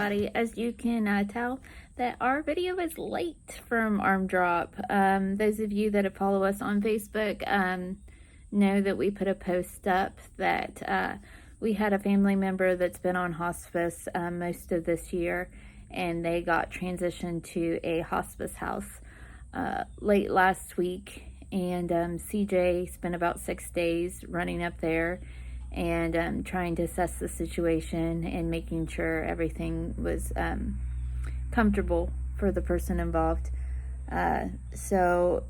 everybody. As you can tell, that our video is late from arm drop. Those of you that have followed us on Facebook know that we put a post up that we had a family member that's been on hospice most of this year, and they got transitioned to a hospice house late last week. And CJ spent about 6 days running up there and trying to assess the situation and making sure everything was comfortable for the person involved. So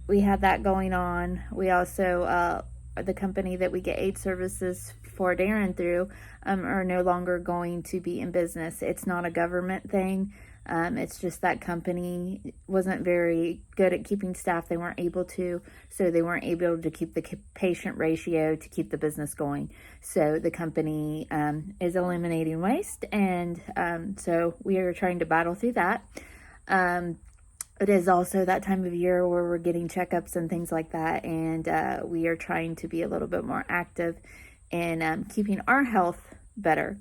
we had that going on. We also, the company that we get aid services for Darren through, are no longer going to be in business. It's not a government thing. It's just that company wasn't very good at keeping staff. They weren't able to, so they weren't able to keep the patient ratio to keep the business going. So the company is eliminating waste, and so we are trying to battle through that. It is also that time of year where we're getting checkups and things like that, and we are trying to be a little bit more active in keeping our health better.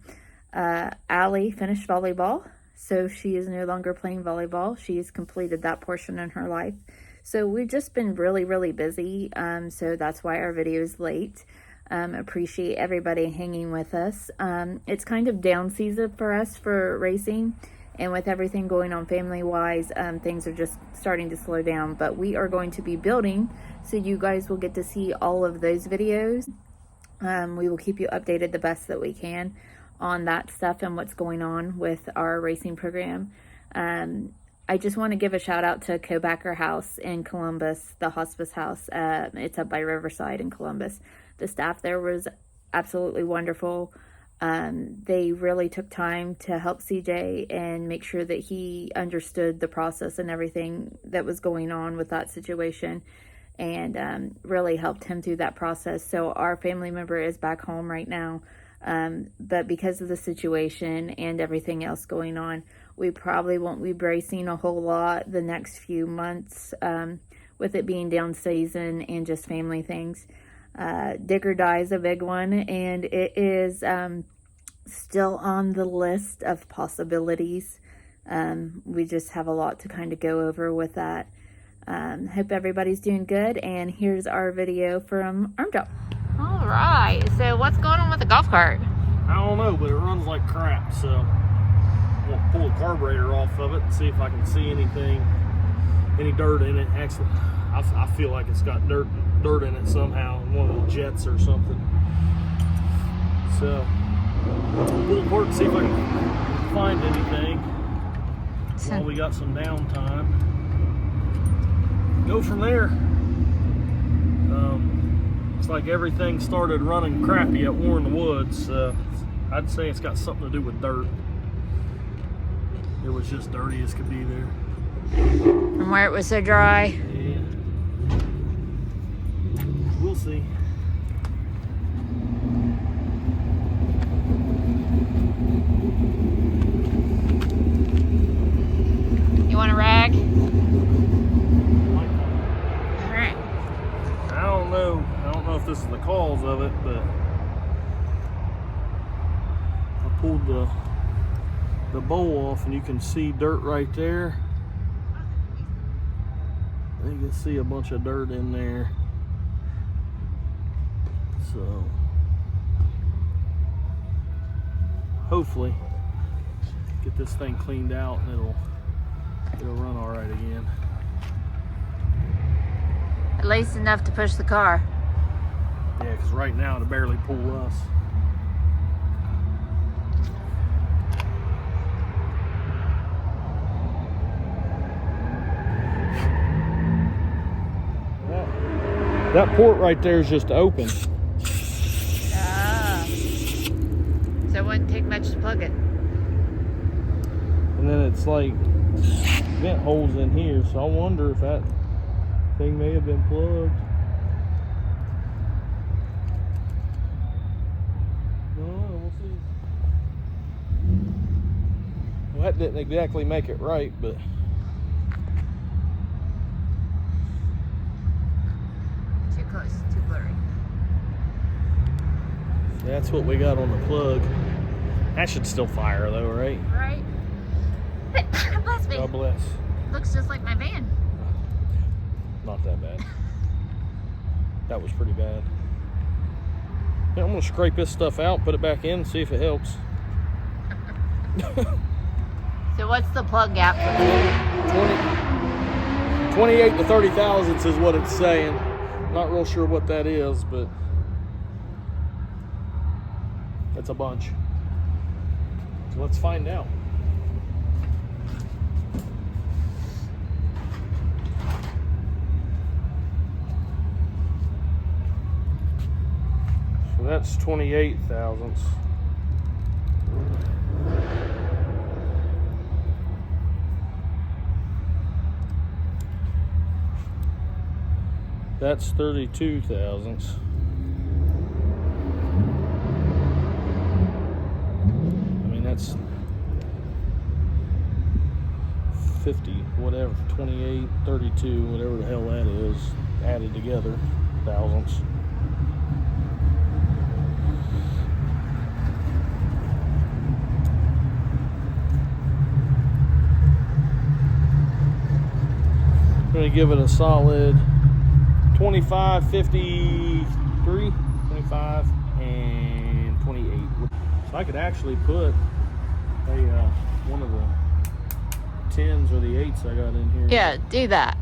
Allie finished volleyball. So she is no longer playing volleyball. She's completed that portion in her life. So we've just been really, really busy. So that's why our video is late. Appreciate everybody hanging with us. It's kind of down season for us for racing. And with everything going on family-wise, things are just starting to slow down. But we are going to be building, so you guys will get to see all of those videos. We will keep you updated the best that we can on that stuff and what's going on with our racing program. I just want to give a shout out to Kobacker House in Columbus, the hospice house. It's up by Riverside in Columbus. The staff there was absolutely wonderful. They really took time to help CJ and make sure that he understood the process and everything that was going on with that situation, and really helped him through that process. So our family member is back home right now. But because of the situation and everything else going on, we probably won't be racing a whole lot the next few months, with it being down season and just family things. Dig or Die is a big one, and it is still on the list of possibilities. We just have a lot to kind of go over with that. Hope everybody's doing good, and here's our video from Arm Drop. All right, so what's going on with the golf cart? I don't know, but it runs like crap, so I'm gonna pull the carburetor off of it and see if I can see anything, any dirt in it. Actually, I feel like it's got dirt in it somehow, in one of the jets or something. So, pull the cart and see if I can find anything while we got some downtime. Go from there. It's like everything started running crappy at Warren Woods. I'd say it's got something to do with dirt. It was just dirty as could be there. From where it was so dry. Yeah. We'll see. You want a rag? I don't know if this is the cause of it, but I pulled the bowl off and you can see dirt right there. You can see a bunch of dirt in there. So hopefully get this thing cleaned out and it'll run all right again. At least enough to push the car. Yeah, because right now it'll barely pull us. That port right there is just open. Ah. So it wouldn't take much to plug it. And then it's like vent holes in here, so I wonder if that thing may have been plugged. No, we'll see. Well, that didn't exactly make it right, but Too close, too blurry. that's what we got on the plug. That should still fire though, right? Right. Bless me. God bless. Looks just like my van. Not that bad. That was pretty bad. Yeah, I'm gonna scrape this stuff out, put it back in, see if it helps. So what's the plug gap for 28 to 30 thousandths is what it's saying. Not real sure what that is, but it's a bunch. So let's find out. So that's 28 thousandths. That's 32 thousandths. I mean, that's 50, whatever, 28, 32, whatever the hell that is, added together, thousandths. I'm going to give it a solid 25, 53, 25, and 28. So I could actually put a one of the 10s or the 8s I got in here. Yeah, do that.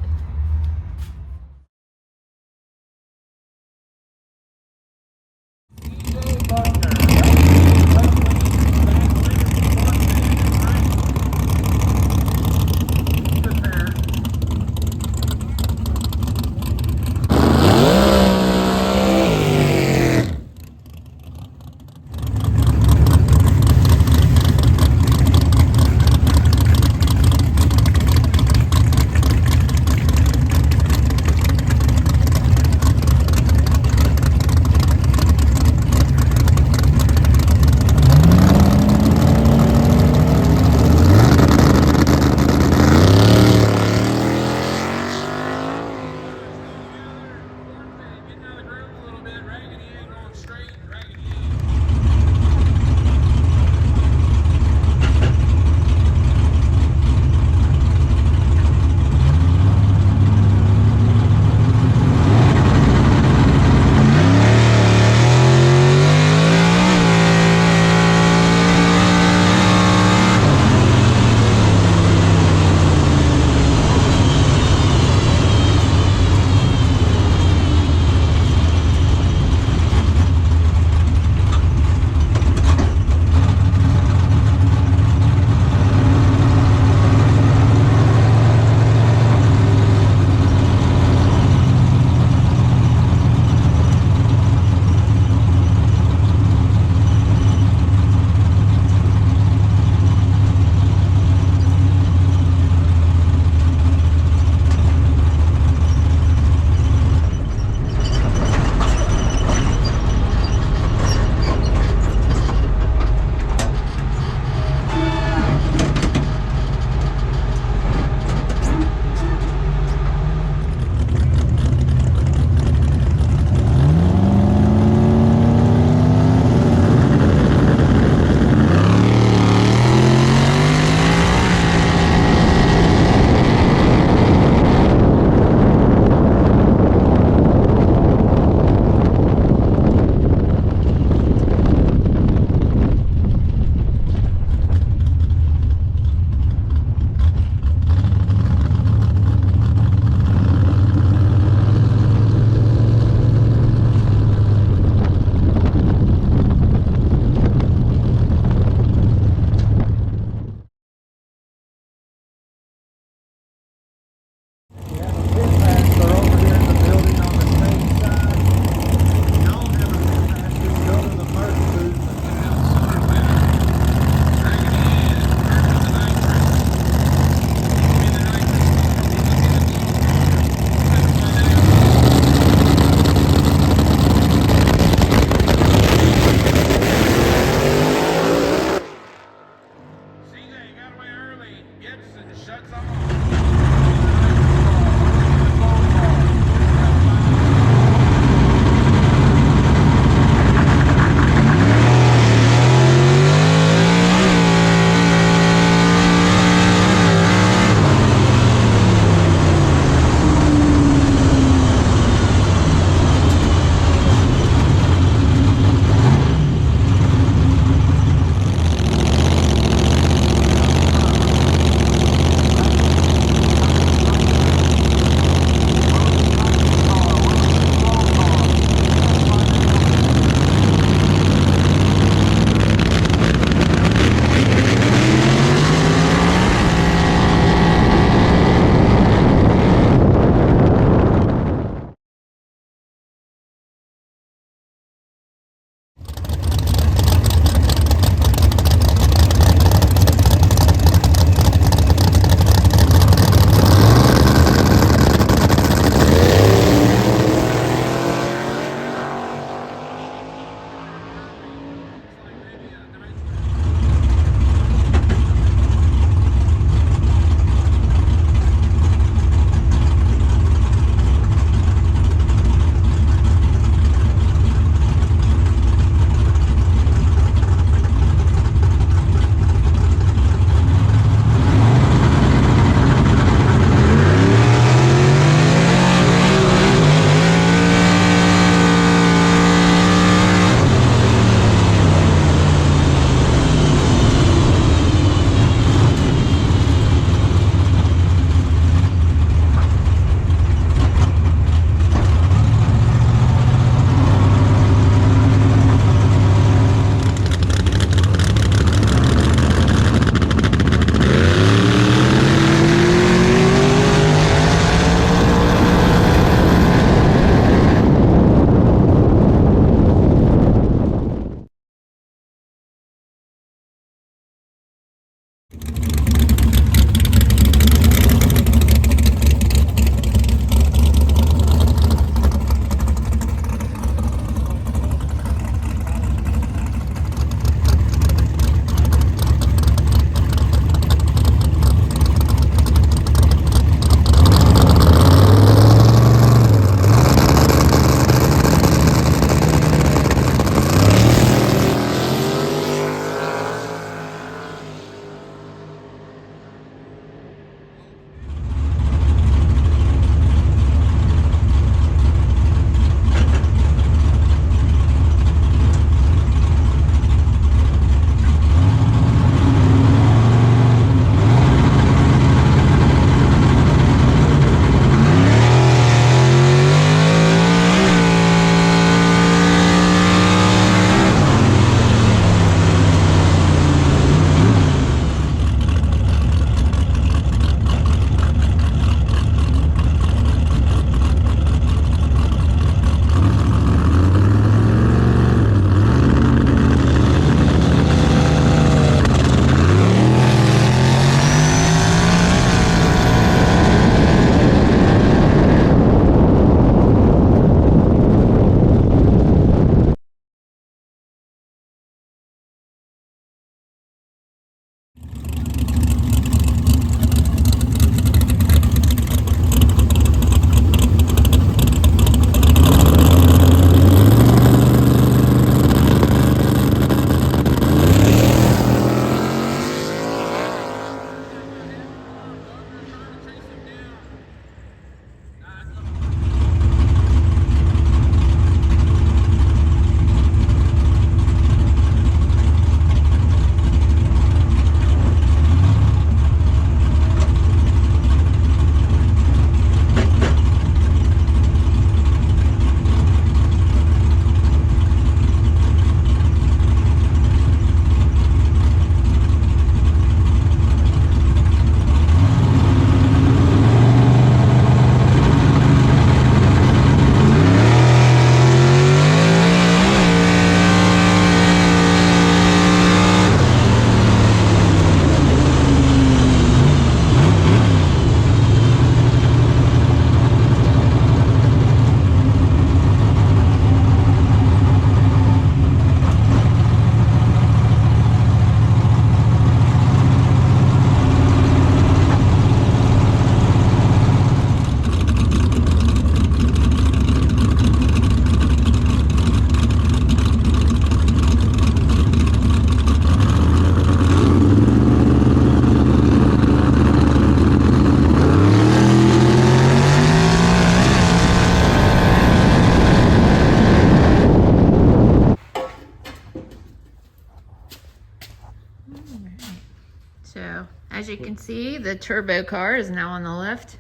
believe the turbo car is now on the lift.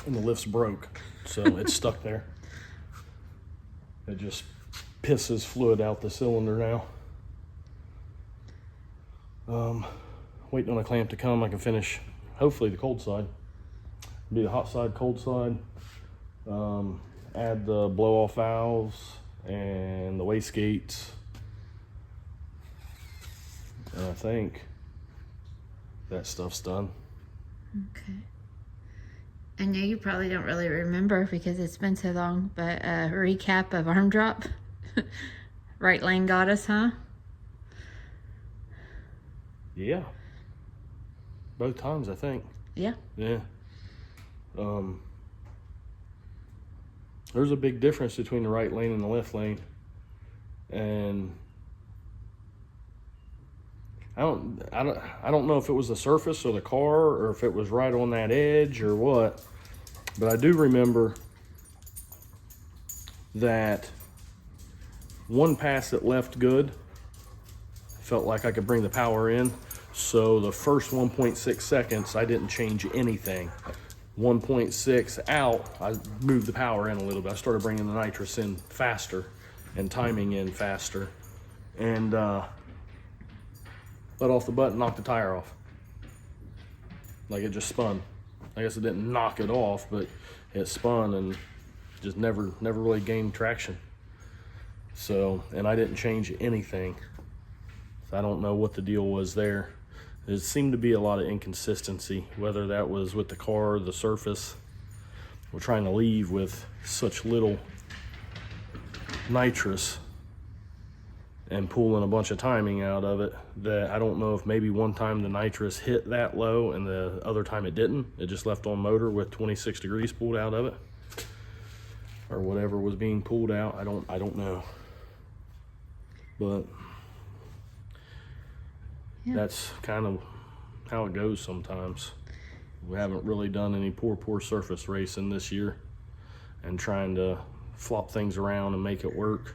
And the lift's broke, so it's stuck there. It just pisses fluid out the cylinder now. Waiting on a clamp to come. I can finish, hopefully, the cold side. Be the hot side, cold side. Add the blow-off valves and the wastegates. And I think that stuff's done. Okay. I know you probably don't really remember because it's been so long, but a recap of arm drop. Right lane got us, huh? Yeah. Both times, I think. Yeah. Yeah. There's a big difference between the right lane and the left lane. And I don't know if it was the surface or the car or if it was right on that edge or what, but I do remember that one pass that left good, felt like I could bring the power in. So the first 1.6 seconds, I didn't change anything. 1.6 out, I moved the power in a little bit. I started bringing the nitrous in faster and timing in faster. And let off the button, knocked the tire off. Like it just spun. I guess it didn't knock it off, but it spun and just never really gained traction. So, and I didn't change anything. So I don't know what the deal was there. There seemed to be a lot of inconsistency, whether that was with the car or the surface. We're trying to leave with such little nitrous and pulling a bunch of timing out of it that I don't know if maybe one time the nitrous hit that low and the other time it didn't. It just left on motor with 26 degrees pulled out of it, or whatever was being pulled out. I don't know. But yeah, that's kind of how it goes sometimes. We haven't really done any poor surface racing this year, and trying to flop things around and make it work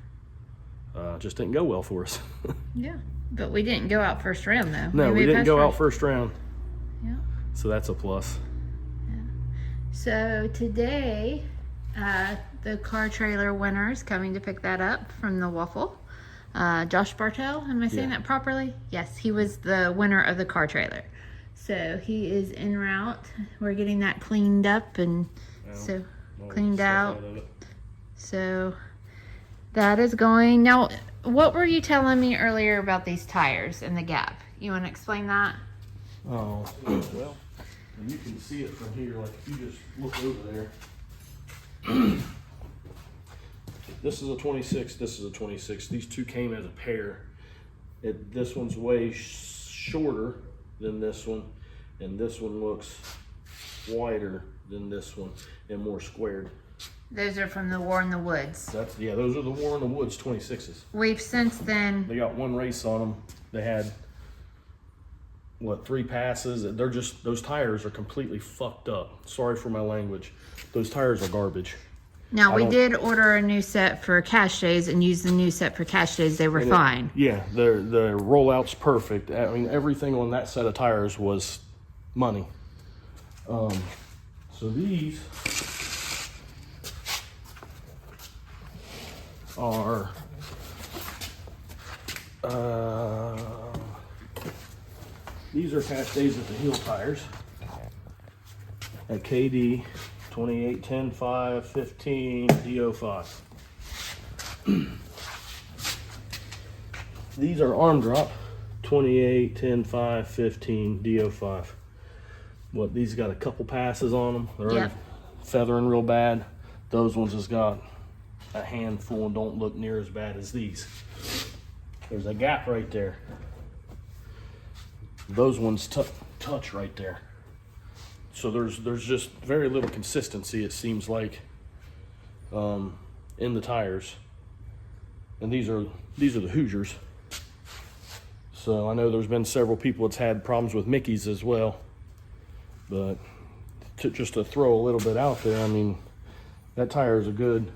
just didn't go well for us. Yeah, but we didn't go out first round though. No, we didn't go out first round. Yeah. So that's a plus. Yeah. So today, the car trailer winner is coming to pick that up from the Waffle. Josh Bartel, am I saying that properly? Yes, he was the winner of the car trailer. So he is en route. We're getting that cleaned up and cleaned out. So that is going. Now, what were you telling me earlier about these tires and the gap? You want to explain that? Oh, well, and you can see it from here. Like if you just look over there. This is a 26, this is a 26. These two came as a pair. This one's way shorter than this one, and this one looks wider than this one and more squared. Those are from the War in the Woods. Those are the War in the Woods 26s. We've since then... They got one race on them. They had, 3 passes? Those tires are completely fucked up. Sorry for my language. Those tires are garbage. Now, we did order a new set for cash days and use the new set for cash days. They were fine. The rollout's perfect. I mean, everything on that set of tires was money. So these are cash days with the heel tires at KD 28, 10, 5, 15, DO5. These are arm drop 28, 10, 5, 15, DO5. These got a couple passes on them. They're feathering real bad. Those ones has got a handful and don't look near as bad as these. There's a gap right there. Those ones touch right there. So there's just very little consistency, it seems like, in the tires. And these are the Hoosiers. So I know there's been several people that's had problems with Mickey's as well. But just to throw a little bit out there, I mean, that tire is a good,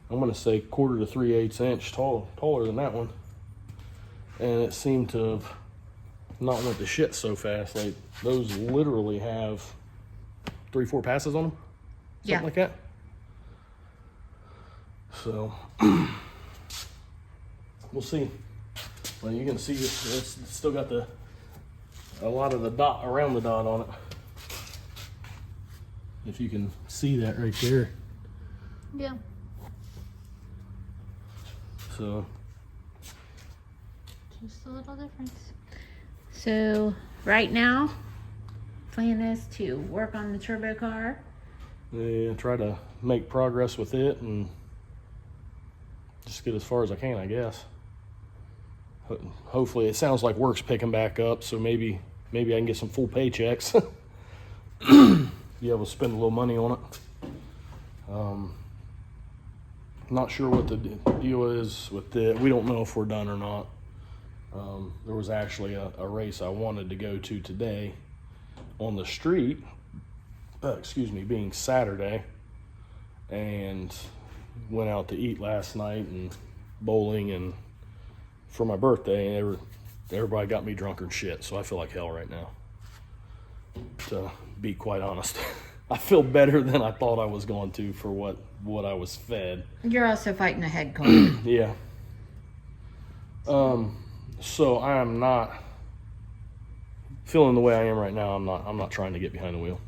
I'm going to say 1/4 to 3/8 inch taller than that one. And it seemed to have not want the shit so fast. Like those literally have 3-4 passes on them, something like that. So we'll see. Well, you can see it's still got a lot of the dot around the dot on it. If you can see that right there. Yeah. So just a little difference. So right now, plan is to work on the turbo car. Yeah, try to make progress with it and just get as far as I can, I guess. Hopefully, it sounds like work's picking back up, so maybe I can get some full paychecks. Be able to spend a little money on it. Not sure what the deal is with it. We don't know if we're done or not. There was actually a race I wanted to go to today on the street, being Saturday, and went out to eat last night and bowling and for my birthday, and everybody got me drunk and shit, so I feel like hell right now, to be quite honest. I feel better than I thought I was going to for what I was fed. You're also fighting a head cold. Yeah. So I am not feeling the way I am right now. I'm not trying to get behind the wheel.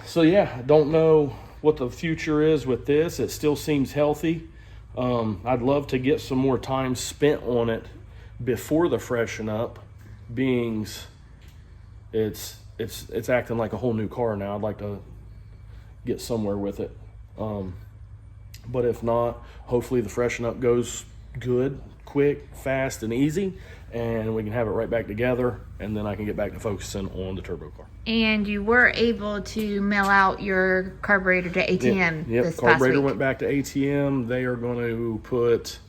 So yeah, I don't know what the future is with this. It still seems healthy. I'd love to get some more time spent on it before the freshen up. It's acting like a whole new car now. I'd like to get somewhere with it. But if not, hopefully the freshen up goes good, quick, fast, and easy, and we can have it right back together, and then I can get back to focusing on the turbo car. And you were able to mail out your carburetor to ATM this past Carburetor week. went back to ATM. They are going to put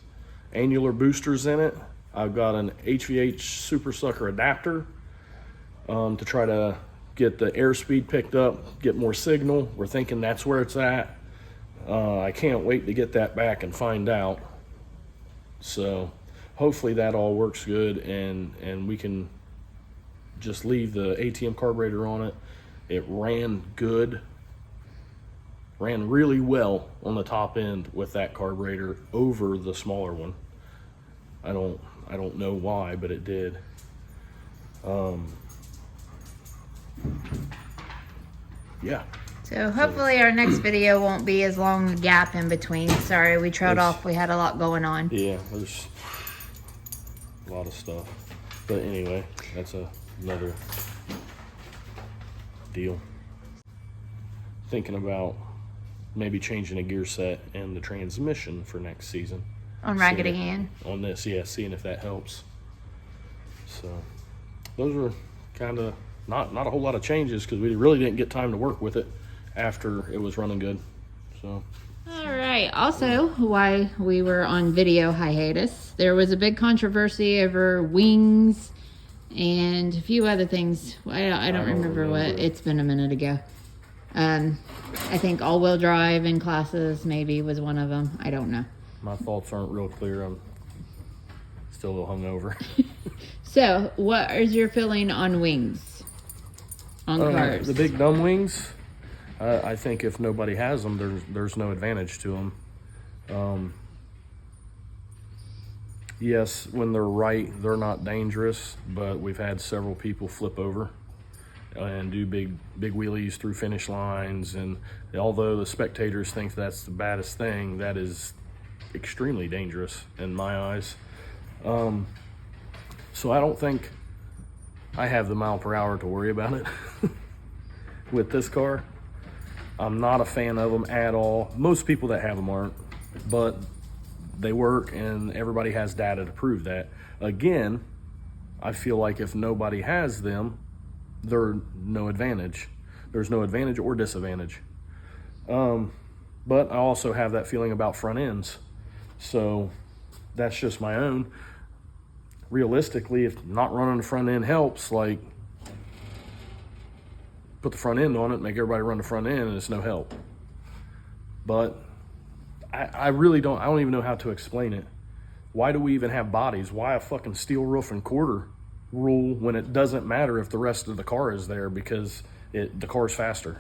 annular boosters in it. I've got an HVH Super Sucker adapter to try to get the airspeed picked up, get more signal. We're thinking that's where it's at. I can't wait to get that back and find out. So hopefully that all works good, and we can just leave the ATM carburetor on it. It ran good, ran really well on the top end with that carburetor over the smaller one. I don't know why, but it did. Yeah. So hopefully our next video won't be as long a gap in between. Sorry, we trailed off. We had a lot going on. Yeah, there's a lot of stuff. But anyway, that's another deal. Thinking about maybe changing a gear set and the transmission for next season. On Raggedy Ann? On this, yeah, seeing if that helps. So those were kind of not a whole lot of changes because we really didn't get time to work with it after it was running good. So all right. Also, why we were on video hiatus, there was a big controversy over wings and a few other things. I don't remember what. It's been a minute ago. I think all-wheel drive in classes maybe was one of them. I don't know. My thoughts aren't real clear. I'm still a little hungover. So, what is your feeling on wings? On cars? The big dumb wings. I think if nobody has them, there's no advantage to them. Yes, when they're right, they're not dangerous, but we've had several people flip over and do big wheelies through finish lines, and although the spectators think that's the baddest thing, that is extremely dangerous in my eyes. So I don't think I have the mile per hour to worry about it with this car. I'm not a fan of them at all. Most people that have them aren't, but they work and everybody has data to prove that. Again, I feel like if nobody has them, there's no advantage. There's no advantage or disadvantage. But I also have that feeling about front ends. So that's just my own. Realistically, if not running the front end helps, like put the front end on it, make everybody run the front end, and it's no help. But I really don't even know how to explain it. Why do we even have bodies? Why a fucking steel roof and quarter rule when it doesn't matter if the rest of the car is there because the car's faster?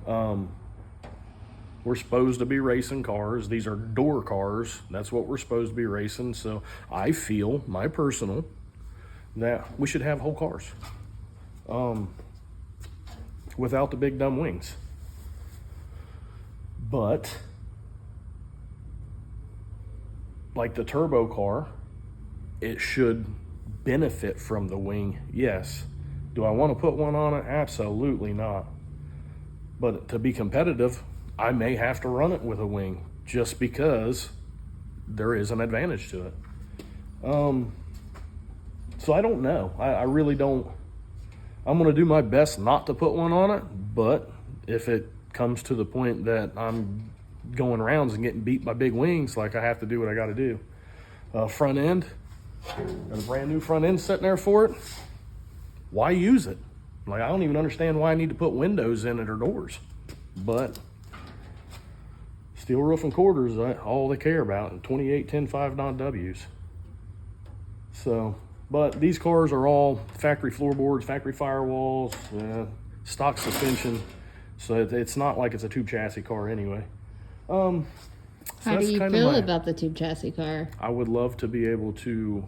We're supposed to be racing cars. These are door cars. That's what we're supposed to be racing. So I feel, my personal, that we should have whole cars without the big dumb wings. But like the turbo car, it should benefit from the wing, yes. Do I want to put one on it? Absolutely not. But to be competitive, I may have to run it with a wing just because there is an advantage to it. So I don't know. I really don't. I'm going to do my best not to put one on it, but if it comes to the point that I'm going rounds and getting beat by big wings, like I have to do what I got to do. Front end, got a brand new front end sitting there for it. Why use it? Like, I don't even understand why I need to put windows in it or doors. But steel roof and quarters, all they care about, and 28, 10, 5 non-Ws. So, but these cars are all factory floorboards, factory firewalls, stock suspension. So it's not like it's a tube chassis car anyway. So how do you feel about the tube chassis car? I would love to be able to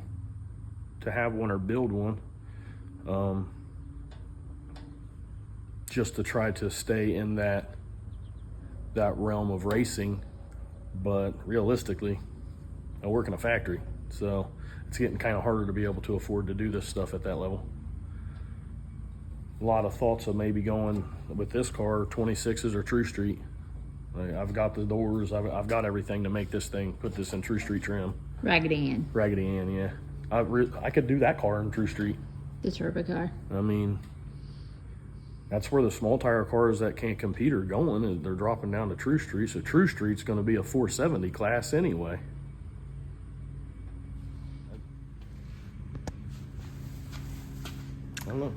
have one or build one. Just to try to stay in that realm of racing, but realistically, I work in a factory, so it's getting kind of harder to be able to afford to do this stuff at that level. A lot of thoughts of maybe going with this car 26s or True Street. I've got the doors, I've got everything to make this thing, put this in True Street trim. Raggedy Ann. Raggedy Ann, yeah. I could do that car in True Street. The turbo car. I mean, that's where the small tire cars that can't compete are going, and they're dropping down to True Street. So True Street's going to be a 470 class anyway. I don't know.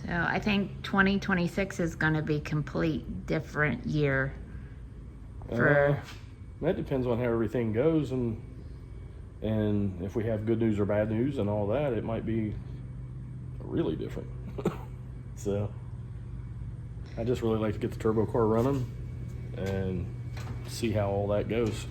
So I think 2026 is going to be complete different year. That depends on how everything goes, and if we have good news or bad news and all that, it might be really different. So I just really like to get the turbo car running and see how all that goes.